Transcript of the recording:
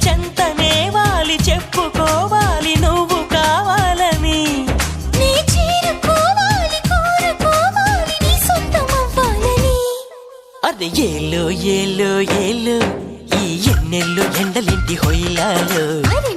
చెంతనే వాలి చెప్పుకోవాలి నువ్వు కావాలని. నీ చేరుకోవాలి కోరుకోవాలి నీ సొంతమవ్వాలని. అరే ఏలో ఏలో ఏలో ఈ ఎన్నెల్లు ఎండలింటి హొయిలాలో. అరే